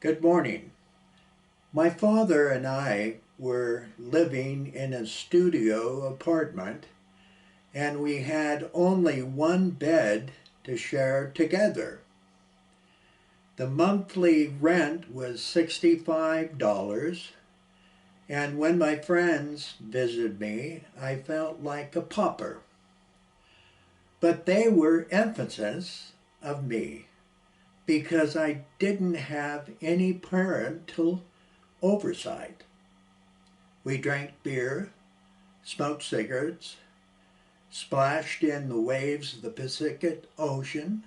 Good morning. My father and I were living in a studio apartment, and we had only one bed to share together. The monthly rent was $65, and when my friends visited me, I felt like a pauper. But they were emphasis of me because I didn't have any parental oversight. We drank beer, smoked cigarettes, splashed in the waves of the Pacific Ocean,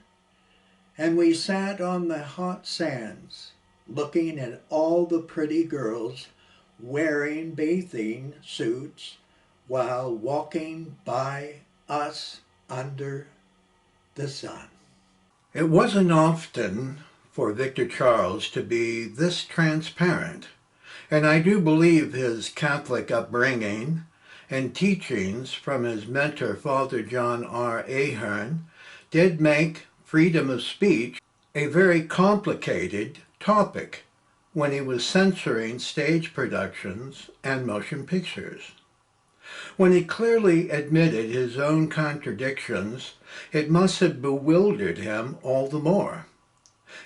and we sat on the hot sands looking at all the pretty girls wearing bathing suits while walking by us under the sun. It wasn't often for Victor Charles to be this transparent, and I do believe his Catholic upbringing and teachings from his mentor, Father John R. Aherne, did make freedom of speech a very complicated topic when he was censoring stage productions and motion pictures. When he clearly admitted his own contradictions, it must have bewildered him all the more.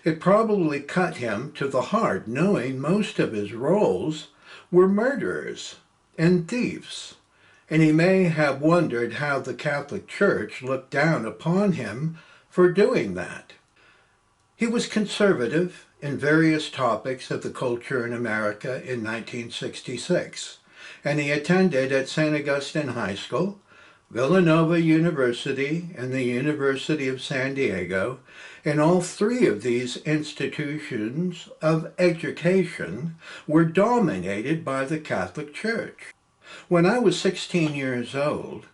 It probably cut him to the heart knowing most of his roles were murderers and thieves, and he may have wondered how the Catholic Church looked down upon him for doing that. He was conservative in various topics of the culture in America in 1966. And he attended at St. Augustine High School, Villanova University, and the University of San Diego, and all three of these institutions of education were dominated by the Catholic Church. When I was 16 years old,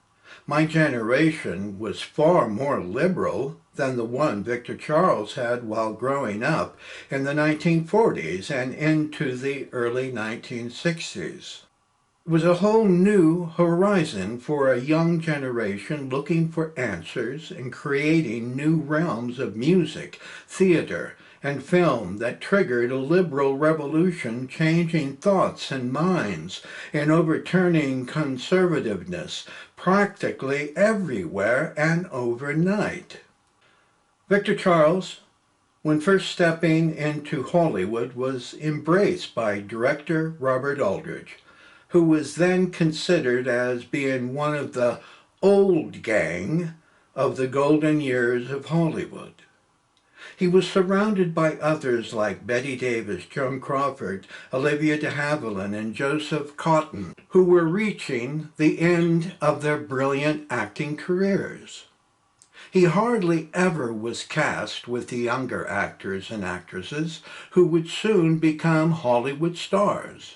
my generation was far more liberal than the one Victor Charles had while growing up in the 1940s and into the early 1960s. It was a whole new horizon for a young generation looking for answers and creating new realms of music, theater, and film that triggered a liberal revolution, changing thoughts and minds and overturning conservativeness practically everywhere and overnight. Victor Charles, when first stepping into Hollywood, was embraced by director Robert Aldrich, who was then considered as being one of the old gang of the golden years of Hollywood. He was surrounded by others like Bette Davis, Joan Crawford, Olivia de Havilland, and Joseph Cotten, who were reaching the end of their brilliant acting careers. He hardly ever was cast with the younger actors and actresses who would soon become Hollywood stars.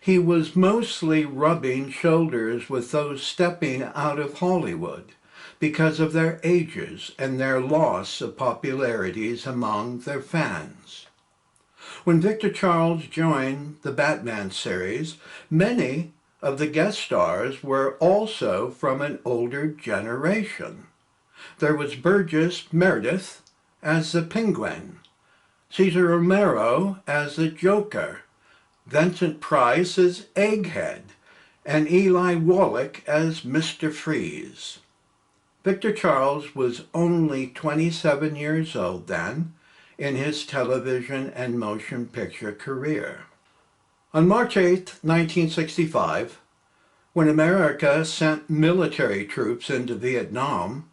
He was mostly rubbing shoulders with those stepping out of Hollywood because of their ages and their loss of popularities among their fans. When Victor Charles joined the Batman series, many of the guest stars were also from an older generation. There was Burgess Meredith as the Penguin, Cesar Romero as the Joker, Vincent Price as Egghead, and Eli Wallach as Mr. Freeze. Victor Charles was only 27 years old then in his television and motion picture career. On March 8, 1965, when America sent military troops into Vietnam,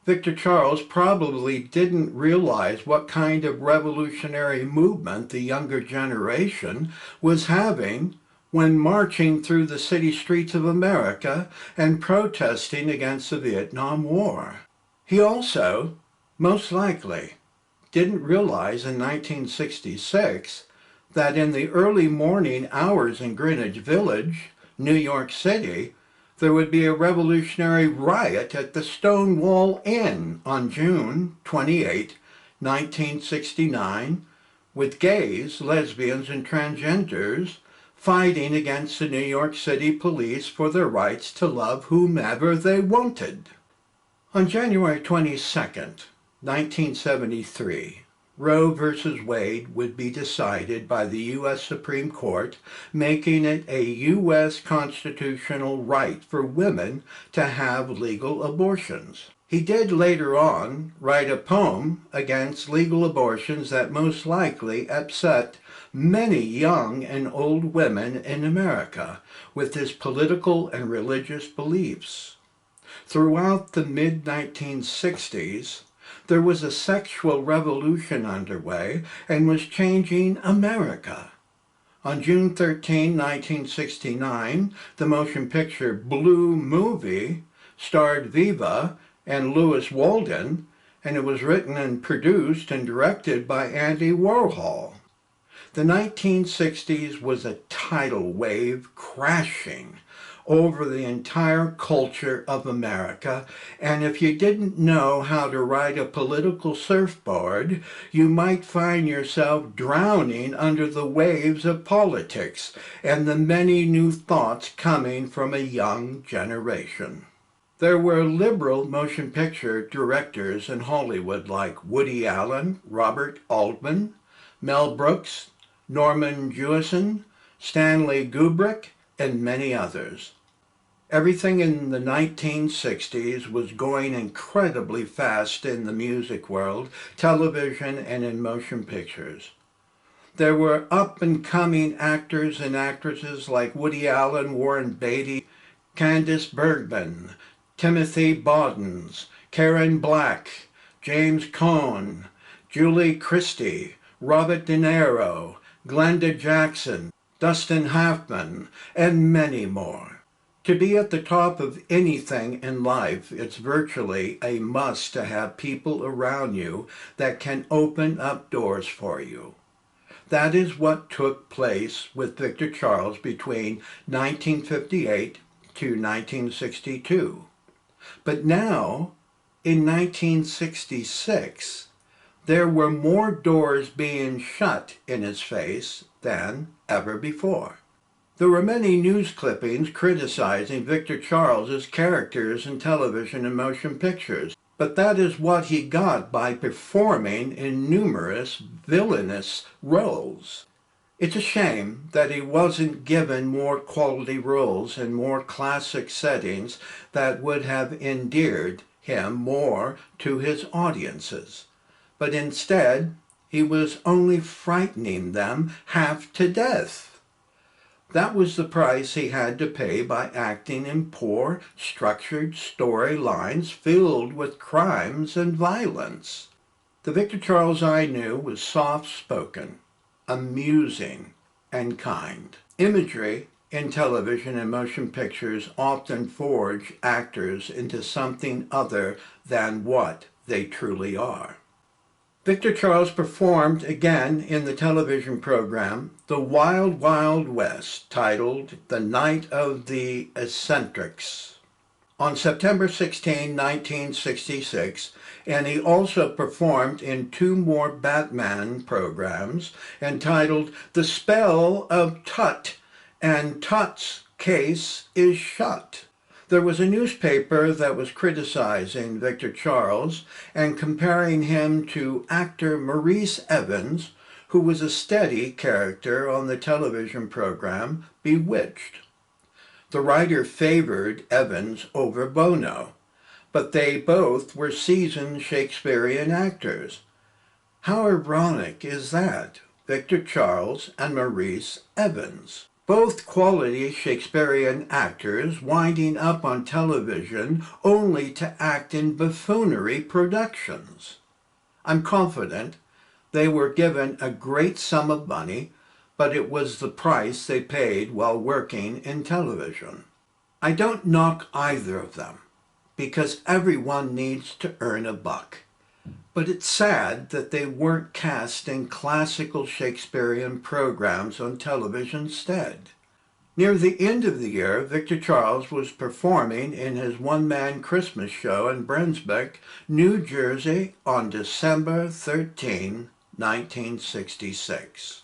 Victor Charles probably didn't realize what kind of revolutionary movement the younger generation was having when marching through the city streets of America and protesting against the Vietnam War. He also, most likely, didn't realize in 1966 that in the early morning hours in Greenwich Village, New York City, there would be a revolutionary riot at the Stonewall Inn on June 28, 1969, with gays, lesbians, and transgenders fighting against the New York City police for their rights to love whomever they wanted. On January 22, 1973, Roe versus Wade would be decided by the U.S. Supreme Court, making it a U.S. constitutional right for women to have legal abortions. He did later on write a poem against legal abortions that most likely upset many young and old women in America with his political and religious beliefs. Throughout the mid-1960s, there was a sexual revolution underway and was changing America. On June 13, 1969, the motion picture Blue Movie starred Viva and Lewis Walden, and it was written and produced and directed by Andy Warhol. The 1960s was a tidal wave crashing over the entire culture of America, and if you didn't know how to ride a political surfboard, you might find yourself drowning under the waves of politics and the many new thoughts coming from a young generation. There were liberal motion picture directors in Hollywood like Woody Allen, Robert Altman, Mel Brooks, Norman Jewison, Stanley Kubrick, and many others. Everything in the 1960s was going incredibly fast in the music world, television, and in motion pictures. There were up-and-coming actors and actresses like Woody Allen, Warren Beatty, Candice Bergman, Timothy Bawdens, Karen Black, James Caan, Julie Christie, Robert De Niro, Glenda Jackson, Dustin Hoffman, and many more. To be at the top of anything in life, it's virtually a must to have people around you that can open up doors for you. That is what took place with Victor Charles between 1958 to 1962. But now, in 1966, there were more doors being shut in his face than ever before. There were many news clippings criticizing Victor Charles's characters in television and motion pictures, but that is what he got by performing in numerous villainous roles. It's a shame that he wasn't given more quality roles in more classic settings that would have endeared him more to his audiences. But instead, he was only frightening them half to death. That was the price he had to pay by acting in poor, structured storylines filled with crimes and violence. The Victor Charles I knew was soft-spoken, amusing, and kind. Imagery in television and motion pictures often forge actors into something other than what they truly are. Victor Charles performed again in the television program The Wild Wild West, titled The Night of the Eccentrics, on September 16, 1966, and he also performed in two more Batman programs entitled The Spell of Tut and Tut's Case is Shut. There was a newspaper that was criticizing Victor Charles and comparing him to actor Maurice Evans, who was a steady character on the television program Bewitched. The writer favored Evans over Buono, but they both were seasoned Shakespearean actors. How ironic is that? Victor Charles and Maurice Evans. Both quality Shakespearean actors winding up on television only to act in buffoonery productions. I'm confident they were given a great sum of money, but it was the price they paid while working in television. I don't knock either of them, because everyone needs to earn a buck. But it's sad that they weren't cast in classical Shakespearean programs on television instead. Near the end of the year, Victor Charles was performing in his one-man Christmas show in Brunswick, New Jersey on December 13, 1966.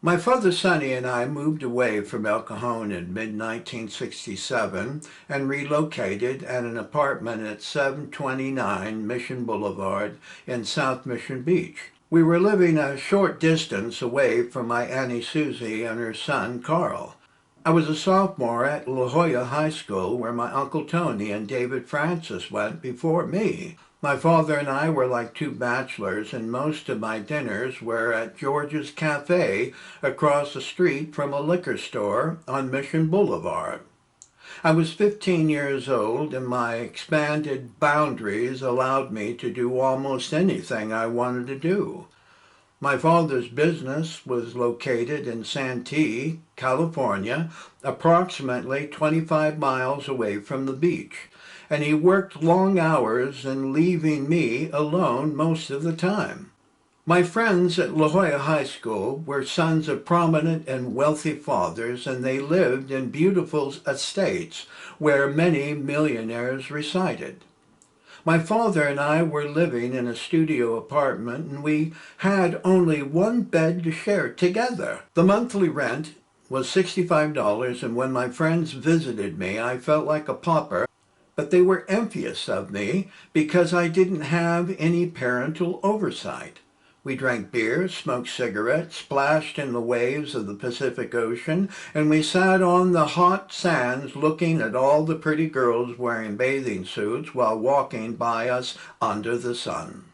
My father Sonny and I moved away from El Cajon in mid-1967 and relocated at an apartment at 729 Mission Boulevard in South Mission Beach. We were living a short distance away from my Auntie Susie and her son Carl. I was a sophomore at La Jolla High School, where my Uncle Tony and David Francis went before me. My father and I were like two bachelors, and most of my dinners were at George's Cafe across the street from a liquor store on Mission Boulevard. I was 15 years old, and my expanded boundaries allowed me to do almost anything I wanted to do. My father's business was located in Santee, California, approximately 25 miles away from the beach, and he worked long hours and leaving me alone most of the time. My friends at La Jolla High School were sons of prominent and wealthy fathers, and they lived in beautiful estates where many millionaires resided. My father and I were living in a studio apartment, and we had only one bed to share together. The monthly rent was $65, and when my friends visited me, I felt like a pauper, but they were envious of me because I didn't have any parental oversight. We drank beer, smoked cigarettes, splashed in the waves of the Pacific Ocean, and we sat on the hot sands looking at all the pretty girls wearing bathing suits while walking by us under the sun.